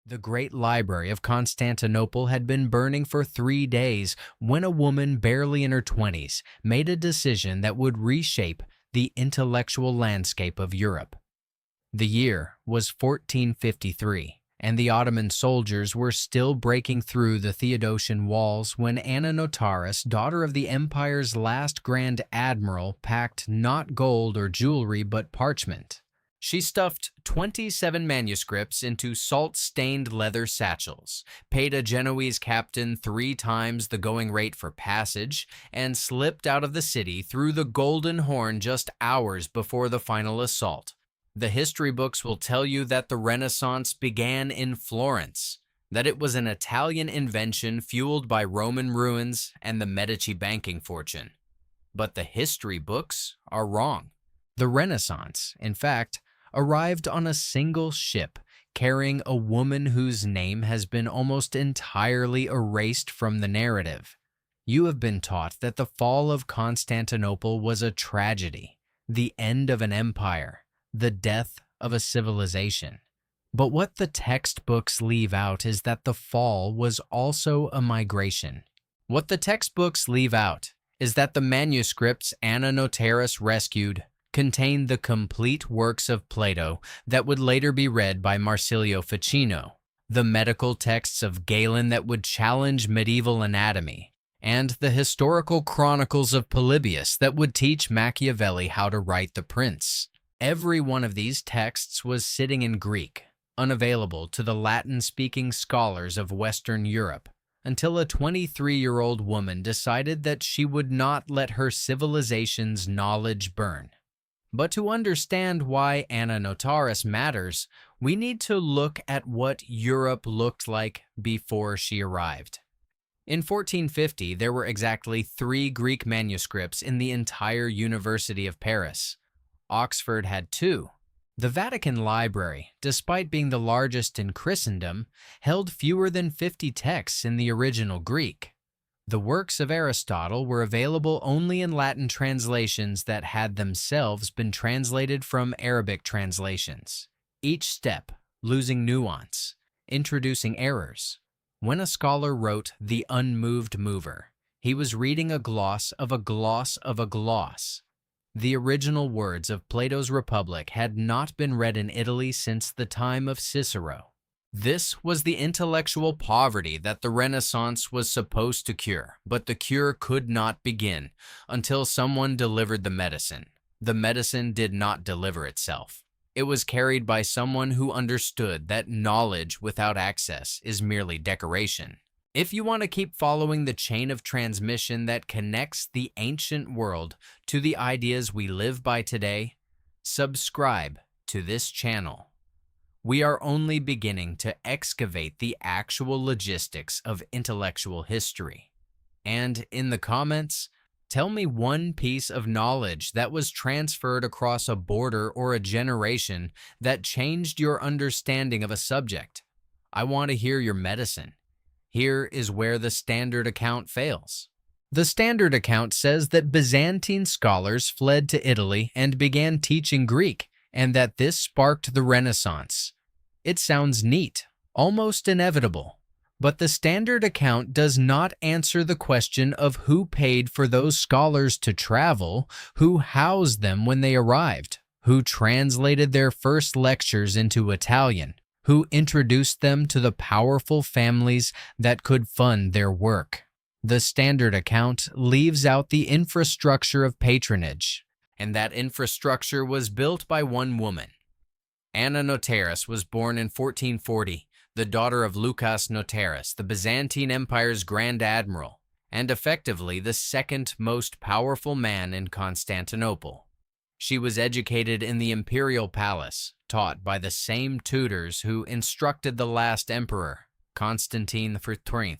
The great library of Constantinople had been burning for 3 days when a woman barely in her 20s made a decision that would reshape the intellectual landscape of Europe. The year was 1453, and the Ottoman soldiers were still breaking through the Theodosian walls when Anna Notaras, daughter of the empire's last grand admiral, packed not gold or jewelry but parchment. She stuffed 27 manuscripts into salt-stained leather satchels, paid a Genoese captain 3 times the going rate for passage, and slipped out of the city through the Golden Horn just hours before the final assault. The history books will tell you that the Renaissance began in Florence, that it was an Italian invention fueled by Roman ruins and the Medici banking fortune. But the history books are wrong. The Renaissance, in fact, arrived on a single ship carrying a woman whose name has been almost entirely erased from the narrative. You have been taught that the fall of Constantinople was a tragedy, the end of an empire, the death of a civilization. But what the textbooks leave out is that the fall was also a migration. What the textbooks leave out is that the manuscripts Anna Notaras rescued contained the complete works of Plato that would later be read by Marsilio Ficino, the medical texts of Galen that would challenge medieval anatomy, and the historical chronicles of Polybius that would teach Machiavelli how to write The Prince. Every one of these texts was sitting in Greek, unavailable to the Latin-speaking scholars of Western Europe, until a 23-year-old woman decided that she would not let her civilization's knowledge burn. But to understand why Anna Notaras matters, we need to look at what Europe looked like before she arrived. In 1450, there were exactly 3 Greek manuscripts in the entire University of Paris. Oxford had 2. The Vatican Library, despite being the largest in Christendom, held fewer than 50 texts in the original Greek. The works of Aristotle were available only in Latin translations that had themselves been translated from Arabic translations, each step losing nuance, introducing errors. When a scholar wrote The Unmoved Mover, he was reading a gloss of a gloss of a gloss. The original words of Plato's Republic had not been read in Italy since the time of Cicero. This was the intellectual poverty that the Renaissance was supposed to cure, but the cure could not begin until someone delivered the medicine. The medicine did not deliver itself. It was carried by someone who understood that knowledge without access is merely decoration. If you want to keep following the chain of transmission that connects the ancient world to the ideas we live by today, subscribe to this channel. We are only beginning to excavate the actual logistics of intellectual history. And in the comments, tell me one piece of knowledge that was transferred across a border or a generation that changed your understanding of a subject. I want to hear your medicine. Here is where the standard account fails. The standard account says that Byzantine scholars fled to Italy and began teaching Greek, and that this sparked the Renaissance. It sounds neat, almost inevitable, but the standard account does not answer the question of who paid for those scholars to travel, who housed them when they arrived, who translated their first lectures into Italian, who introduced them to the powerful families that could fund their work. The standard account leaves out the infrastructure of patronage, and that infrastructure was built by one woman. Anna Notaras was born in 1440, the daughter of Lucas Notaras, the Byzantine Empire's Grand Admiral, and effectively the second most powerful man in Constantinople. She was educated in the imperial palace, taught by the same tutors who instructed the last emperor, Constantine XIII.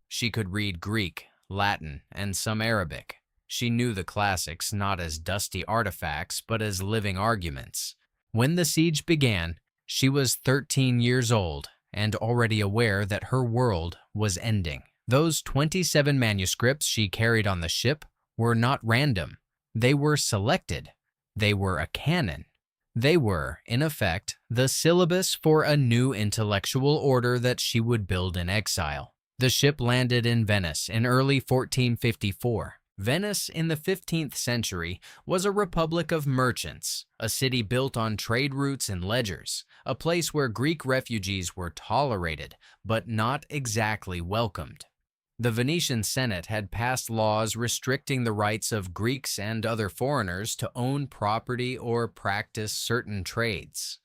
She could read Greek, Latin, and some Arabic. She knew the classics not as dusty artifacts, but as living arguments. When the siege began, she was 13 years old and already aware that her world was ending. Those 27 manuscripts she carried on the ship were not random. They were selected. They were a canon. They were, in effect, the syllabus for a new intellectual order that she would build in exile. The ship landed in Venice in early 1454. Venice, in the 15th century, was a republic of merchants, a city built on trade routes and ledgers, a place where Greek refugees were tolerated, but not exactly welcomed. The Venetian Senate had passed laws restricting the rights of Greeks and other foreigners to own property or practice certain trades.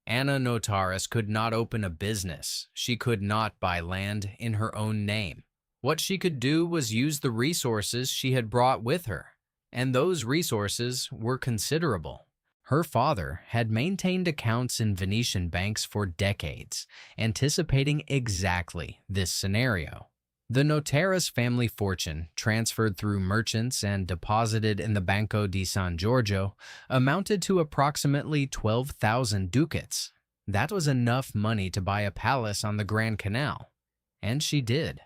Anna Notaras could not open a business. She could not buy land in her own name. What she could do was use the resources she had brought with her, and those resources were considerable. Her father had maintained accounts in Venetian banks for decades, anticipating exactly this scenario. The Notaras family fortune, transferred through merchants and deposited in the Banco di San Giorgio, amounted to approximately 12,000 ducats. That was enough money to buy a palace on the Grand Canal, and she did.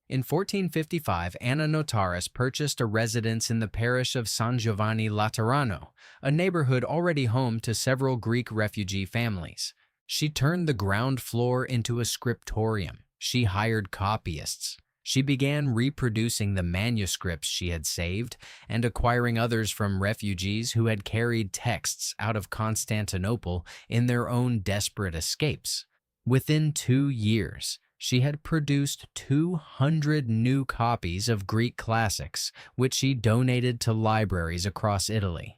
In 1455, Anna Notaras purchased a residence in the parish of San Giovanni Laterano, a neighborhood already home to several Greek refugee families. She turned the ground floor into a scriptorium. She hired copyists. She began reproducing the manuscripts she had saved and acquiring others from refugees who had carried texts out of Constantinople in their own desperate escapes. Within 2 years, she had produced 200 new copies of Greek classics, which she donated to libraries across Italy.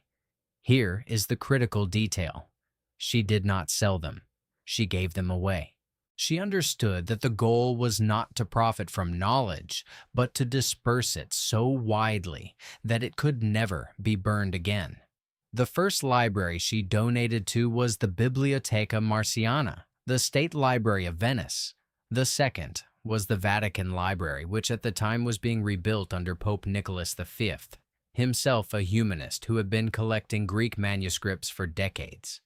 Here is the critical detail. She did not sell them. She gave them away. She understood that the goal was not to profit from knowledge, but to disperse it so widely that it could never be burned again. The first library she donated to was the Bibliotheca Marciana, the State Library of Venice. The second was the Vatican Library, which at the time was being rebuilt under Pope Nicholas V, himself a humanist who had been collecting Greek manuscripts for decades.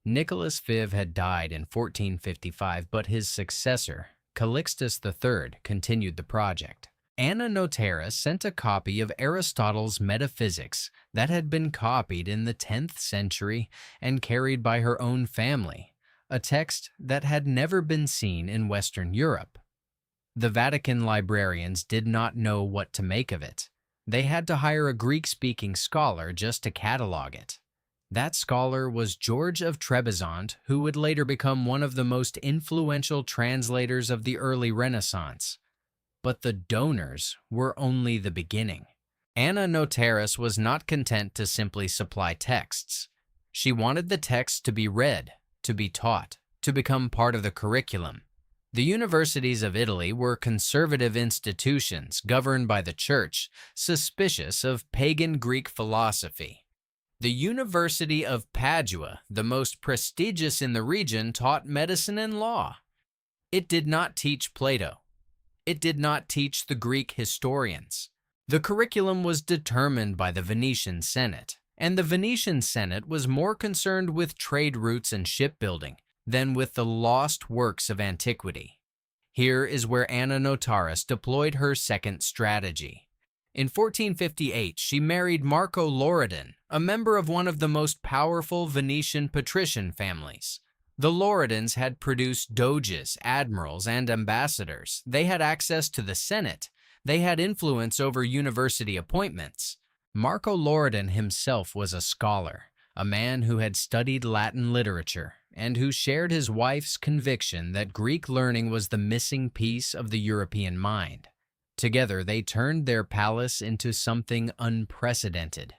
Nicholas V had died in 1455, but his successor, Calixtus III, continued the project. Anna Notaras sent a copy of Aristotle's Metaphysics that had been copied in the 10th century and carried by her own family, a text that had never been seen in Western Europe. The Vatican librarians did not know what to make of it. They had to hire a Greek-speaking scholar just to catalog it. That scholar was George of Trebizond, who would later become one of the most influential translators of the early Renaissance. But the donors were only the beginning. Anna Notaras was not content to simply supply texts. She wanted the texts to be read, to be taught, to become part of the curriculum. The universities of Italy were conservative institutions governed by the church, suspicious of pagan Greek philosophy. The University of Padua, the most prestigious in the region, taught medicine and law. It did not teach Plato. It did not teach the Greek historians. The curriculum was determined by the Venetian Senate, and the Venetian Senate was more concerned with trade routes and shipbuilding than with the lost works of antiquity. Here is where Anna Notaras deployed her second strategy. In 1458, she married Marco Loredan, a member of one of the most powerful Venetian patrician families. The Loredans had produced doges, admirals, and ambassadors. They had access to the Senate. They had influence over university appointments. Marco Loredan himself was a scholar, a man who had studied Latin literature, and who shared his wife's conviction that Greek learning was the missing piece of the European mind. Together, they turned their palace into something unprecedented,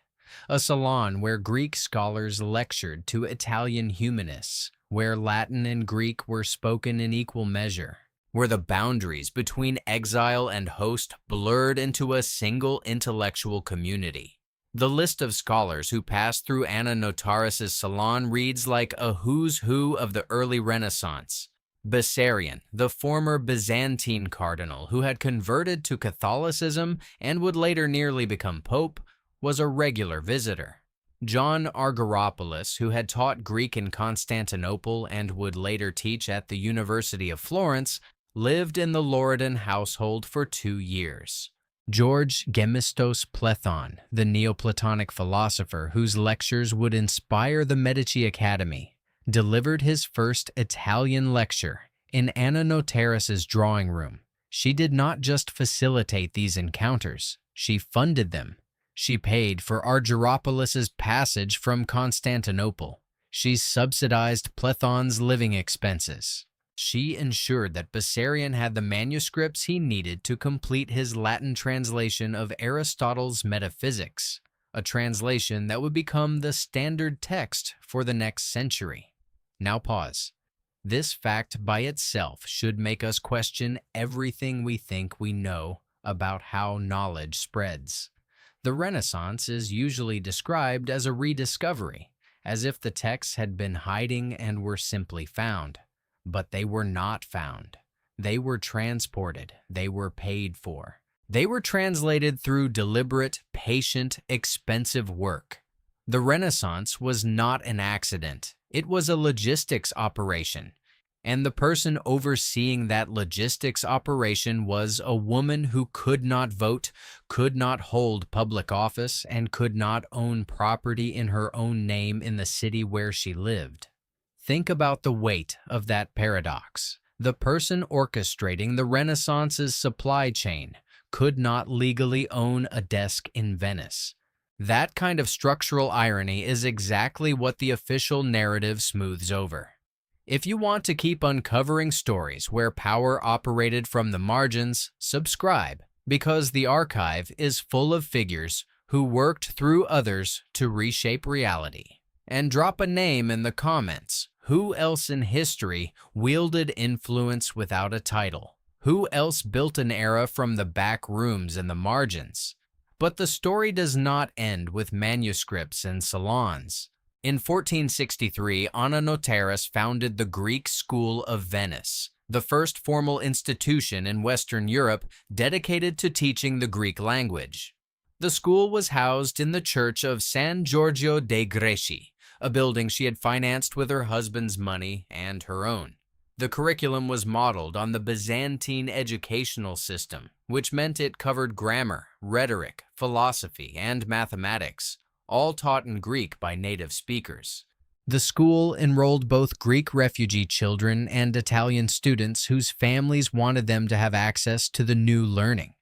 a salon where Greek scholars lectured to Italian humanists, where Latin and Greek were spoken in equal measure, where the boundaries between exile and host blurred into a single intellectual community. The list of scholars who passed through Anna Notaras' salon reads like a who's who of the early Renaissance. Bessarion, the former Byzantine cardinal who had converted to Catholicism and would later nearly become pope, was a regular visitor. John Argyropoulos, who had taught Greek in Constantinople and would later teach at the University of Florence, lived in the Loredan household for 2 years. George Gemistos Plethon, the Neoplatonic philosopher whose lectures would inspire the Medici Academy, delivered his first Italian lecture in Anna Notaras's drawing room. She did not just facilitate these encounters, she funded them. She paid for Argyropolis's passage from Constantinople. She subsidized Plethon's living expenses. She ensured that Bessarion had the manuscripts he needed to complete his Latin translation of Aristotle's Metaphysics, a translation that would become the standard text for the next century. Now pause. This fact by itself should make us question everything we think we know about how knowledge spreads. The Renaissance is usually described as a rediscovery, as if the texts had been hiding and were simply found. But they were not found. They were transported. They were paid for. They were translated through deliberate, patient, expensive work. The Renaissance was not an accident. It was a logistics operation. And the person overseeing that logistics operation was a woman who could not vote, could not hold public office, and could not own property in her own name in the city where she lived. Think about the weight of that paradox. The person orchestrating the Renaissance's supply chain could not legally own a desk in Venice. That kind of structural irony is exactly what the official narrative smooths over. If you want to keep uncovering stories where power operated from the margins, subscribe, because the archive is full of figures who worked through others to reshape reality. And drop a name in the comments. Who else in history wielded influence without a title? Who else built an era from the back rooms and the margins? But the story does not end with manuscripts and salons. In 1463, Anna Notaras founded the Greek School of Venice, the first formal institution in Western Europe dedicated to teaching the Greek language. The school was housed in the church of San Giorgio dei Greci, a building she had financed with her husband's money and her own. The curriculum was modeled on the Byzantine educational system, which meant it covered grammar, rhetoric, philosophy, and mathematics, all taught in Greek by native speakers. The school enrolled both Greek refugee children and Italian students whose families wanted them to have access to the new learning.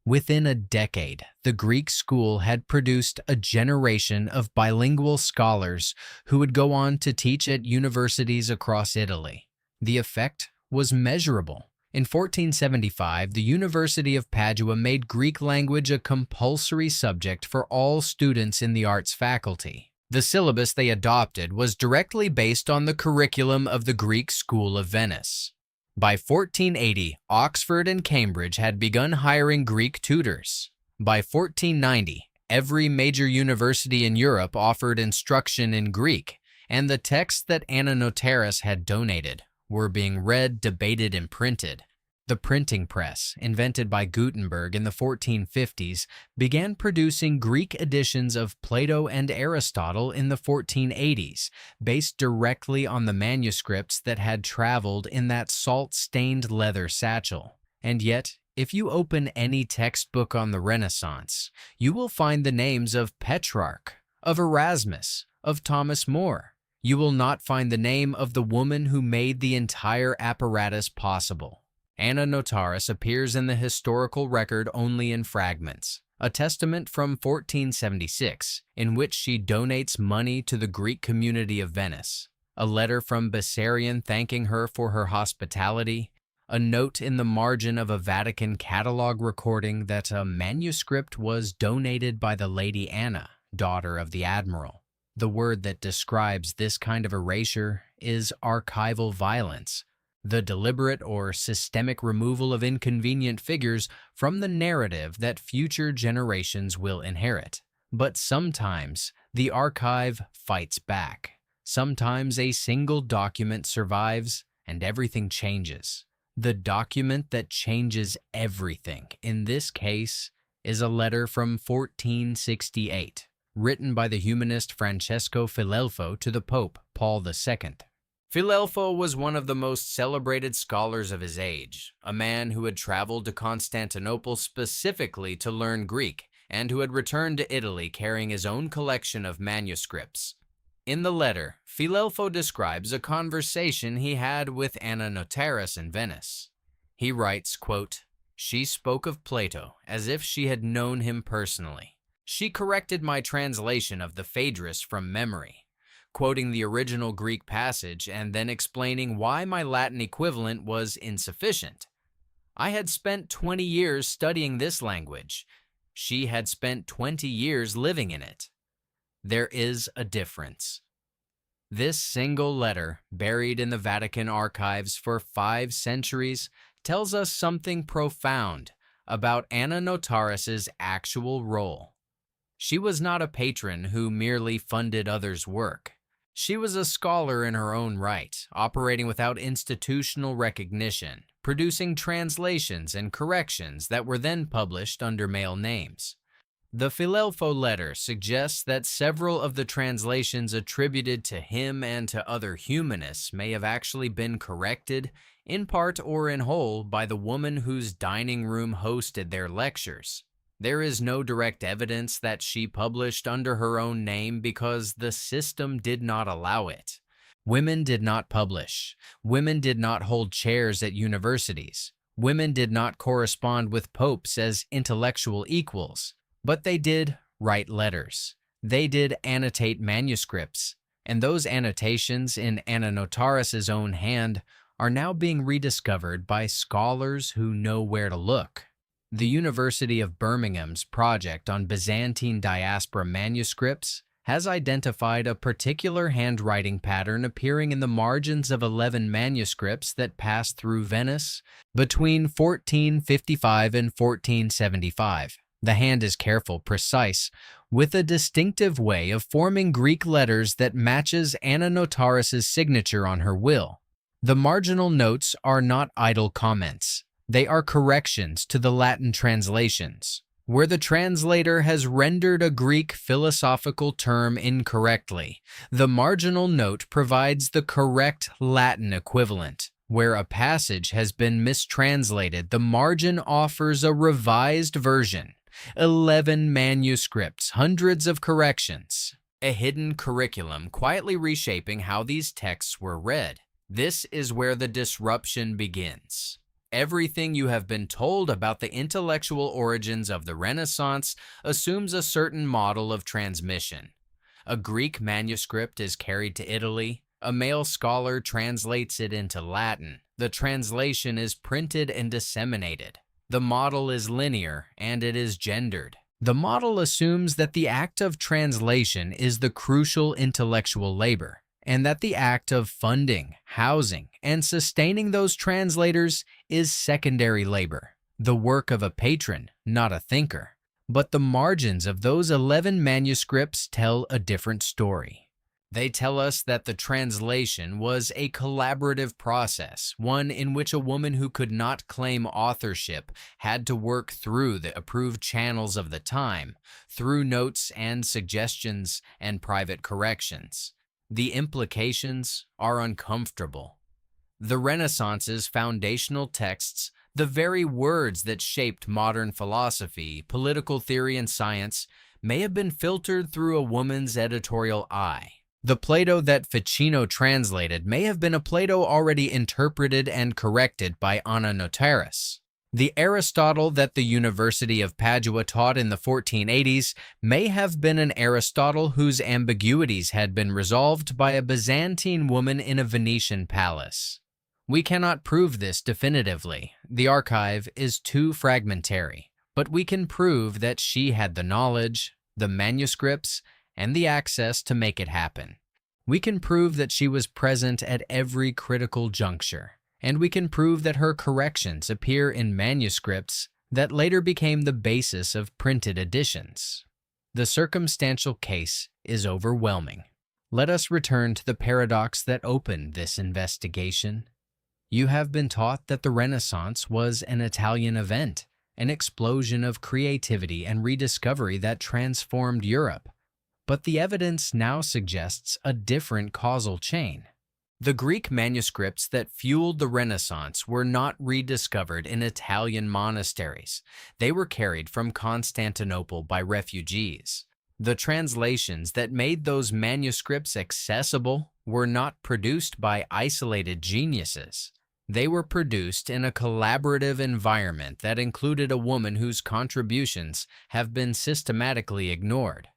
Within a decade, the Greek school had produced a generation of bilingual scholars who would go on to teach at universities across Italy. The effect was measurable. In 1475, the University of Padua made Greek language a compulsory subject for all students in the arts faculty. The syllabus they adopted was directly based on the curriculum of the Greek School of Venice. By 1480, Oxford and Cambridge had begun hiring Greek tutors. By 1490, every major university in Europe offered instruction in Greek, and the texts that Anna Notaras had donated were being read, debated, and printed. The printing press, invented by Gutenberg in the 1450s, began producing Greek editions of Plato and Aristotle in the 1480s, based directly on the manuscripts that had traveled in that salt-stained leather satchel. And yet, if you open any textbook on the Renaissance, you will find the names of Petrarch, of Erasmus, of Thomas More. You will not find the name of the woman who made the entire apparatus possible. Anna Notaras appears in the historical record only in fragments, a testament from 1476, in which she donates money to the Greek community of Venice, a letter from Bessarion thanking her for her hospitality, a note in the margin of a Vatican catalog recording that a manuscript was donated by the Lady Anna, daughter of the admiral. The word that describes this kind of erasure is archival violence, the deliberate or systemic removal of inconvenient figures from the narrative that future generations will inherit. But sometimes the archive fights back. Sometimes a single document survives and everything changes. The document that changes everything, in this case, is a letter from 1468. Written by the humanist Francesco Filelfo to the Pope, Paul II. Filelfo was one of the most celebrated scholars of his age, a man who had traveled to Constantinople specifically to learn Greek, and who had returned to Italy carrying his own collection of manuscripts. In the letter, Filelfo describes a conversation he had with Anna Notaras in Venice. He writes, quote, "She spoke of Plato as if she had known him personally. She corrected my translation of the Phaedrus from memory, quoting the original Greek passage and then explaining why my Latin equivalent was insufficient. I had spent 20 years studying this language. She had spent 20 years living in it. There is a difference." This single letter, buried in the Vatican archives for 5 centuries, tells us something profound about Anna Notaras's actual role. She was not a patron who merely funded others' work. She was a scholar in her own right, operating without institutional recognition, producing translations and corrections that were then published under male names. The Filelfo letter suggests that several of the translations attributed to him and to other humanists may have actually been corrected, in part or in whole, by the woman whose dining room hosted their lectures. There is no direct evidence that she published under her own name because the system did not allow it. Women did not publish. Women did not hold chairs at universities. Women did not correspond with popes as intellectual equals. But they did write letters. They did annotate manuscripts. And those annotations in Anna Notaras's own hand are now being rediscovered by scholars who know where to look. The University of Birmingham's project on Byzantine diaspora manuscripts has identified a particular handwriting pattern appearing in the margins of 11 manuscripts that passed through Venice between 1455 and 1475. The hand is careful, precise, with a distinctive way of forming Greek letters that matches Anna Notaras's signature on her will. The marginal notes are not idle comments. They are corrections to the Latin translations, where the translator has rendered a Greek philosophical term incorrectly. The marginal note provides the correct Latin equivalent. Where a passage has been mistranslated, the margin offers a revised version. 11 manuscripts, hundreds of corrections. A hidden curriculum quietly reshaping how these texts were read. This is where the disruption begins. Everything you have been told about the intellectual origins of the Renaissance assumes a certain model of transmission. A Greek manuscript is carried to Italy. A male scholar translates it into Latin. The translation is printed and disseminated. The model is linear and it is gendered. The model assumes that the act of translation is the crucial intellectual labor, and that the act of funding, housing, and sustaining those translators is secondary labor, the work of a patron, not a thinker. But the margins of those 11 manuscripts tell a different story. They tell us that the translation was a collaborative process, one in which a woman who could not claim authorship had to work through the approved channels of the time, through notes and suggestions and private corrections. The implications are uncomfortable. The Renaissance's foundational texts, the very words that shaped modern philosophy, political theory, and science, may have been filtered through a woman's editorial eye. The Plato that Ficino translated may have been a Plato already interpreted and corrected by Anna Notaras. The Aristotle that the University of Padua taught in the 1480s may have been an Aristotle whose ambiguities had been resolved by a Byzantine woman in a Venetian palace. We cannot prove this definitively. The archive is too fragmentary, but we can prove that she had the knowledge, the manuscripts, and the access to make it happen. We can prove that she was present at every critical juncture, and we can prove that her corrections appear in manuscripts that later became the basis of printed editions. The circumstantial case is overwhelming. Let us return to the paradox that opened this investigation. You have been taught that the Renaissance was an Italian event, an explosion of creativity and rediscovery that transformed Europe. But the evidence now suggests a different causal chain. The Greek manuscripts that fueled the Renaissance were not rediscovered in Italian monasteries. They were carried from Constantinople by refugees. The translations that made those manuscripts accessible were not produced by isolated geniuses. They were produced in a collaborative environment that included a woman whose contributions have been systematically ignored.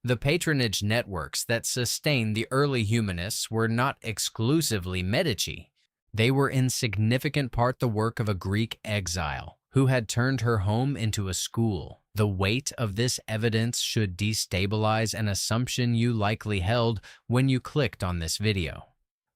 The patronage networks that sustained the early humanists were not exclusively Medici. They were in significant part the work of a Greek exile who had turned her home into a school. The weight of this evidence should destabilize an assumption you likely held when you clicked on this video.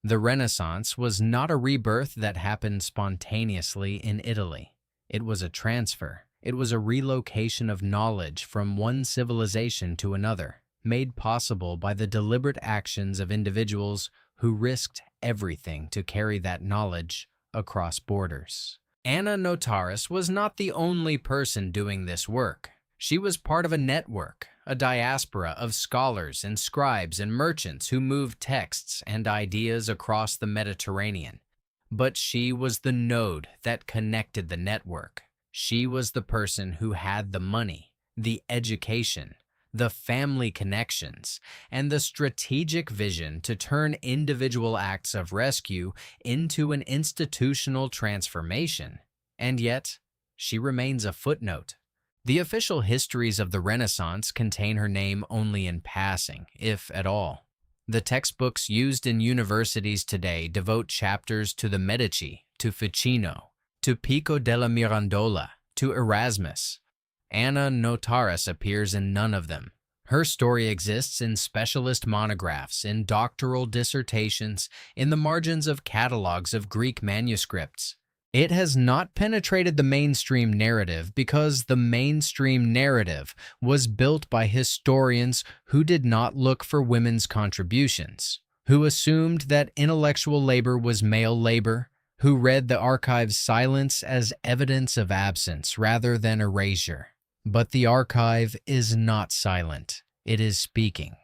The Renaissance was not a rebirth that happened spontaneously in Italy. It was a transfer. It was a relocation of knowledge from one civilization to another, made possible by the deliberate actions of individuals who risked everything to carry that knowledge across borders. Anna Notaras was not the only person doing this work. She was part of a network, a diaspora of scholars and scribes and merchants who moved texts and ideas across the Mediterranean. But she was the node that connected the network. She was the person who had the money, the education, the family connections, and the strategic vision to turn individual acts of rescue into an institutional transformation. And yet, she remains a footnote. The official histories of the Renaissance contain her name only in passing, if at all. The textbooks used in universities today devote chapters to the Medici, to Ficino, to Pico della Mirandola, to Erasmus. Anna Notaras appears in none of them. Her story exists in specialist monographs, in doctoral dissertations, in the margins of catalogs of Greek manuscripts. It has not penetrated the mainstream narrative because the mainstream narrative was built by historians who did not look for women's contributions, who assumed that intellectual labor was male labor, who read the archive's silence as evidence of absence rather than erasure. But the archive is not silent. It is speaking.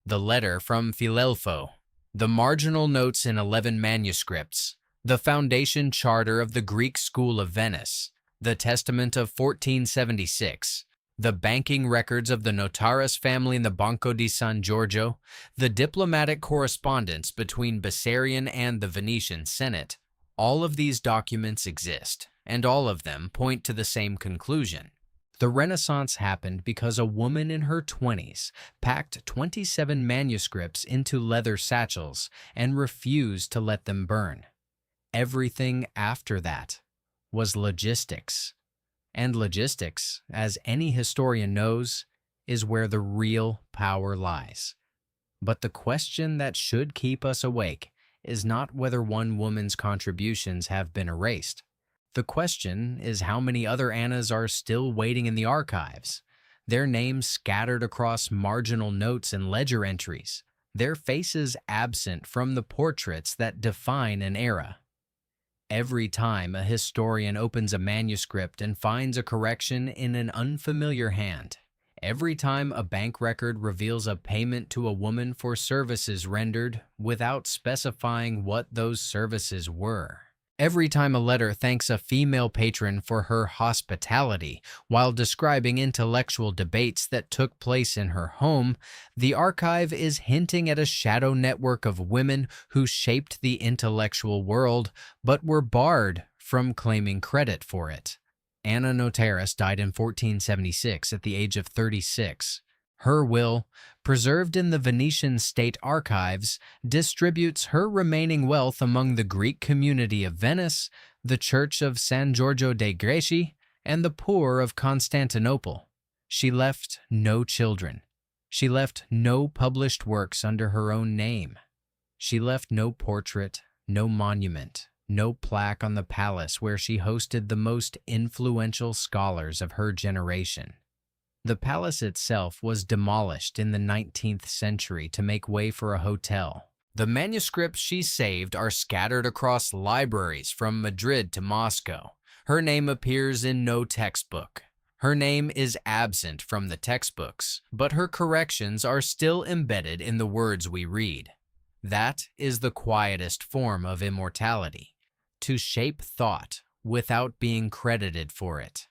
The letter from Filelfo, the marginal notes in 11 manuscripts, the foundation charter of the Greek school of Venice, the testament of 1476, the banking records of the Notaras family in the Banco di San Giorgio, the diplomatic correspondence between Bessarion and the Venetian Senate. All of these documents exist, and all of them point to the same conclusion. The Renaissance happened because a woman in her 20s packed 27 manuscripts into leather satchels and refused to let them burn. Everything after that was logistics. And logistics, as any historian knows, is where the real power lies. But the question that should keep us awake is not whether one woman's contributions have been erased. The question is how many other Annas are still waiting in the archives, their names scattered across marginal notes and ledger entries, their faces absent from the portraits that define an era. Every time a historian opens a manuscript and finds a correction in an unfamiliar hand, every time a bank record reveals a payment to a woman for services rendered without specifying what those services were, every time a letter thanks a female patron for her hospitality while describing intellectual debates that took place in her home, the archive is hinting at a shadow network of women who shaped the intellectual world but were barred from claiming credit for it. Anna Notaras died in 1476 at the age of 36. Her will, preserved in the Venetian state archives, distributes her remaining wealth among the Greek community of Venice, the Church of San Giorgio dei Greci, and the poor of Constantinople. She left no children. She left no published works under her own name. She left no portrait, no monument, no plaque on the palace where she hosted the most influential scholars of her generation. The palace itself was demolished in the 19th century to make way for a hotel. The manuscripts she saved are scattered across libraries from Madrid to Moscow. Her name appears in no textbook. Her name is absent from the textbooks, but her corrections are still embedded in the words we read. That is the quietest form of immortality, to shape thought without being credited for it.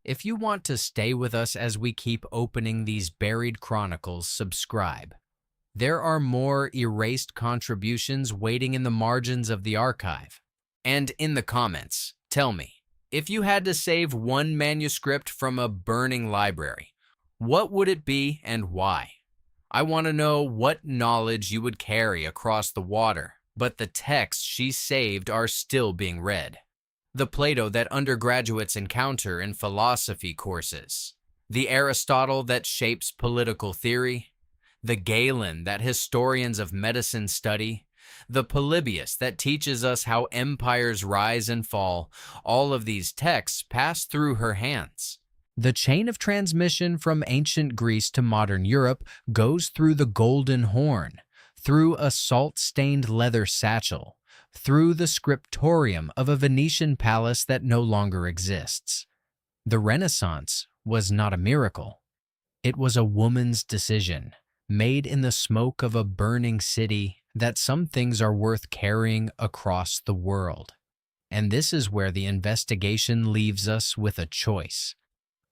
If you want to stay with us as we keep opening these buried chronicles, subscribe. There are more erased contributions waiting in the margins of the archive. And in the comments, tell me, if you had to save one manuscript from a burning library, what would it be and why? I want to know what knowledge you would carry across the water, but the texts she saved are still being read. The Plato that undergraduates encounter in philosophy courses, the Aristotle that shapes political theory, the Galen that historians of medicine study, the Polybius that teaches us how empires rise and fall. All of these texts pass through her hands. The chain of transmission from ancient Greece to modern Europe goes through the golden horn, through a salt-stained leather satchel, through the scriptorium of a Venetian palace that no longer exists. The Renaissance was not a miracle. It was a woman's decision, made in the smoke of a burning city, that some things are worth carrying across the world. And this is where the investigation leaves us with a choice.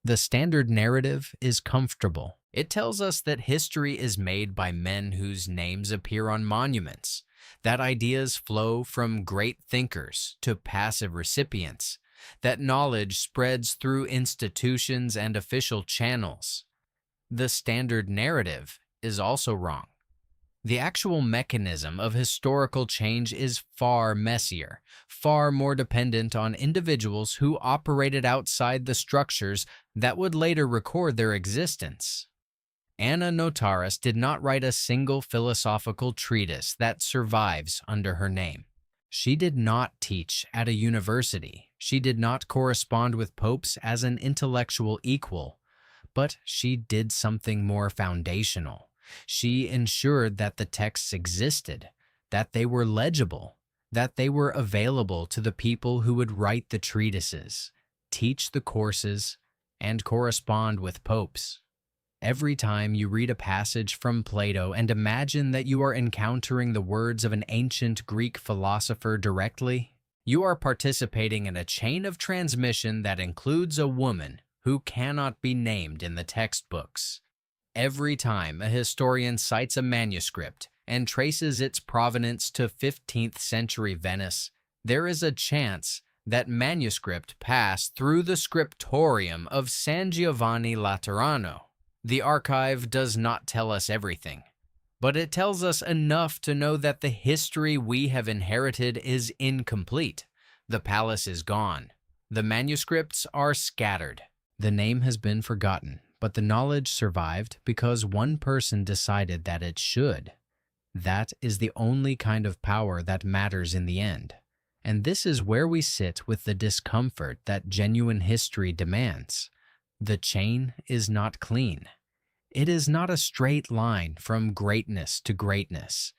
The standard narrative is comfortable. It tells us that history is made by men whose names appear on monuments, that ideas flow from great thinkers to passive recipients, that knowledge spreads through institutions and official channels. The standard narrative is also wrong. The actual mechanism of historical change is far messier, far more dependent on individuals who operated outside the structures that would later record their existence. Anna Notaras did not write a single philosophical treatise that survives under her name. She did not teach at a university. She did not correspond with popes as an intellectual equal, but she did something more foundational. She ensured that the texts existed, that they were legible, that they were available to the people who would write the treatises, teach the courses, and correspond with popes. Every time you read a passage from Plato and imagine that you are encountering the words of an ancient Greek philosopher directly, you are participating in a chain of transmission that includes a woman who cannot be named in the textbooks. Every time a historian cites a manuscript and traces its provenance to 15th century Venice, there is a chance that manuscript passed through the scriptorium of San Giovanni Laterano. The archive does not tell us everything, but it tells us enough to know that the history we have inherited is incomplete. The palace is gone. The manuscripts are scattered. The name has been forgotten, but the knowledge survived because one person decided that it should. That is the only kind of power that matters in the end. And this is where we sit with the discomfort that genuine history demands. The chain is not clean. It is not a straight line from greatness to greatness.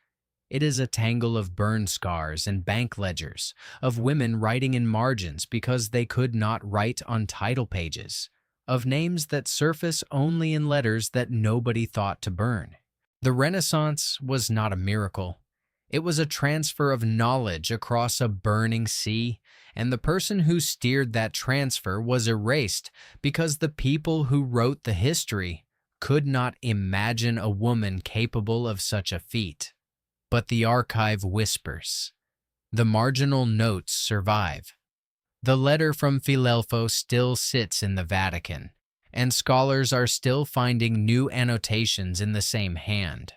It is a tangle of burn scars and bank ledgers, of women writing in margins because they could not write on title pages, of names that surface only in letters that nobody thought to burn. The Renaissance was not a miracle. It was a transfer of knowledge across a burning sea, and the person who steered that transfer was erased because the people who wrote the history could not imagine a woman capable of such a feat. But the archive whispers. The marginal notes survive. The letter from Filelfo still sits in the Vatican, and scholars are still finding new annotations in the same hand.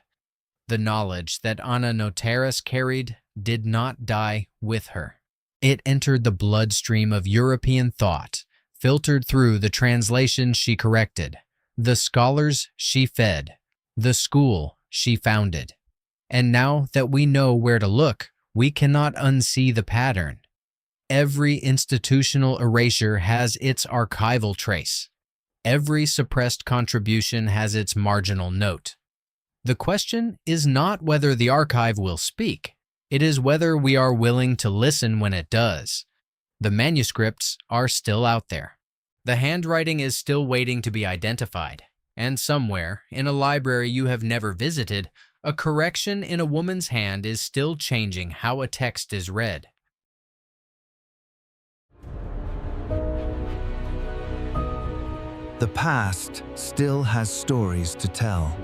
The knowledge that Anna Notaras carried did not die with her. It entered the bloodstream of European thought, filtered through the translations she corrected, the scholars she fed, the school she founded. And now that we know where to look, we cannot unsee the pattern. Every institutional erasure has its archival trace. Every suppressed contribution has its marginal note. The question is not whether the archive will speak. It is whether we are willing to listen when it does. The manuscripts are still out there. The handwriting is still waiting to be identified. And somewhere, in a library you have never visited, A correction in a woman's hand is still changing how a text is read. The past still has stories to tell.